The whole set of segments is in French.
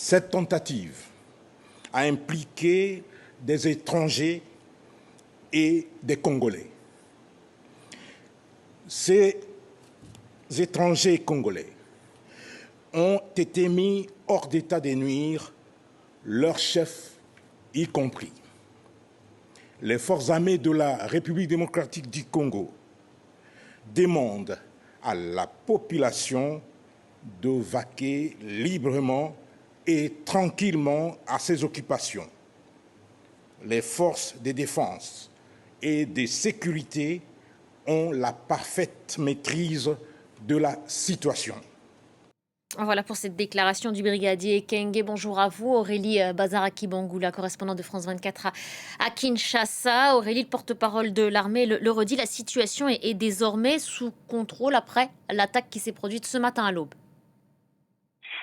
Cette tentative a impliqué des étrangers et des Congolais. Ces étrangers congolais ont été mis hors d'état de nuire, leurs chefs y compris. Les forces armées de la République démocratique du Congo demandent à la population de vaquer librement et tranquillement à ses occupations. Les forces de défense et de sécurité ont la parfaite maîtrise de la situation. Voilà pour cette déclaration du brigadier Kenge. Bonjour à vous, Aurélie Bazaraki-Bangula, correspondante de France 24 à Kinshasa. Aurélie, le porte-parole de l'armée, le redit, la situation est désormais sous contrôle après l'attaque qui s'est produite ce matin à l'aube.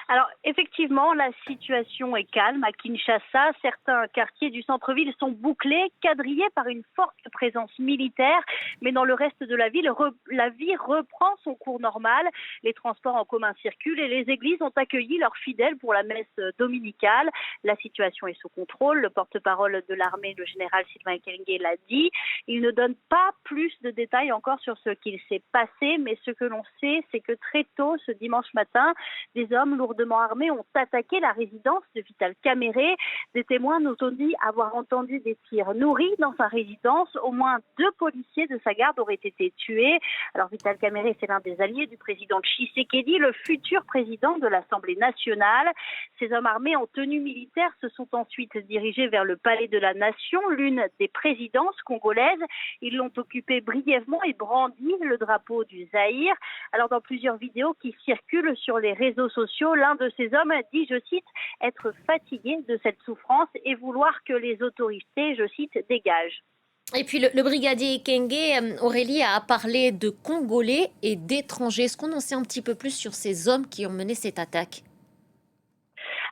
Alors effectivement, la situation est calme à Kinshasa. Certains quartiers du centre-ville sont bouclés, quadrillés par une forte présence militaire. Mais dans le reste de la ville, la vie reprend son cours normal. Les transports en commun circulent et les églises ont accueilli leurs fidèles pour la messe dominicale. La situation est sous contrôle. Le porte-parole de l'armée, le général Sylvain Ekenge, l'a dit. Il ne donne pas plus de détails encore sur ce qu'il s'est passé, mais ce que l'on sait, c'est que très tôt ce dimanche matin, des hommes lourdement armés ont attaqué la résidence de Vital Kamerhe. Des témoins nous ont dit avoir entendu des tirs nourris dans sa résidence. Au moins 2 policiers de sa garde auraient été tués. Alors Vital Kamerhe, c'est l'un des alliés du président Tshisekedi, le futur président de l'Assemblée nationale. Ces hommes armés en tenue militaire se sont ensuite dirigés vers le palais de la Nation, l'une des présidences congolaises. Ils l'ont occupé brièvement et brandi le drapeau du Zaïre. Alors dans plusieurs vidéos qui circulent sur les réseaux sociaux, l'un de ces hommes dit, je cite, être fatigué de cette souffrance et vouloir que les autorités, je cite, dégagent. Et puis le brigadier Kenge, Aurélie, a parlé de Congolais et d'étrangers. Est-ce qu'on en sait un petit peu plus sur ces hommes qui ont mené cette attaque ?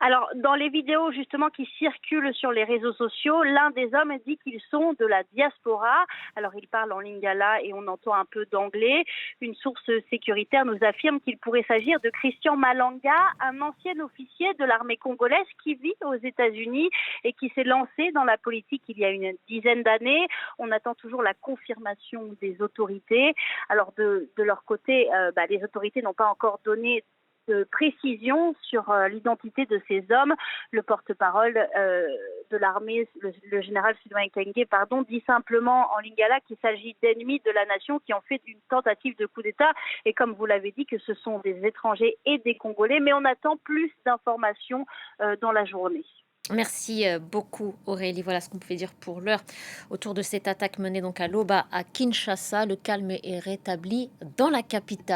Alors, dans les vidéos justement qui circulent sur les réseaux sociaux, l'un des hommes dit qu'ils sont de la diaspora. Alors, il parle en lingala et on entend un peu d'anglais. Une source sécuritaire nous affirme qu'il pourrait s'agir de Christian Malanga, un ancien officier de l'armée congolaise qui vit aux États-Unis et qui s'est lancé dans la politique il y a une dizaine d'années. On attend toujours la confirmation des autorités. Alors, de leur côté, les autorités n'ont pas encore donné de précision sur l'identité de ces hommes. Le porte-parole de l'armée, le général Sylvain Ekenge, dit simplement en lingala qu'il s'agit d'ennemis de la nation qui ont fait une tentative de coup d'État. Et comme vous l'avez dit, que ce sont des étrangers et des Congolais. Mais on attend plus d'informations dans la journée. Merci beaucoup Aurélie. Voilà ce qu'on pouvait dire pour l'heure autour de cette attaque menée donc à l'aube à Kinshasa. Le calme est rétabli dans la capitale.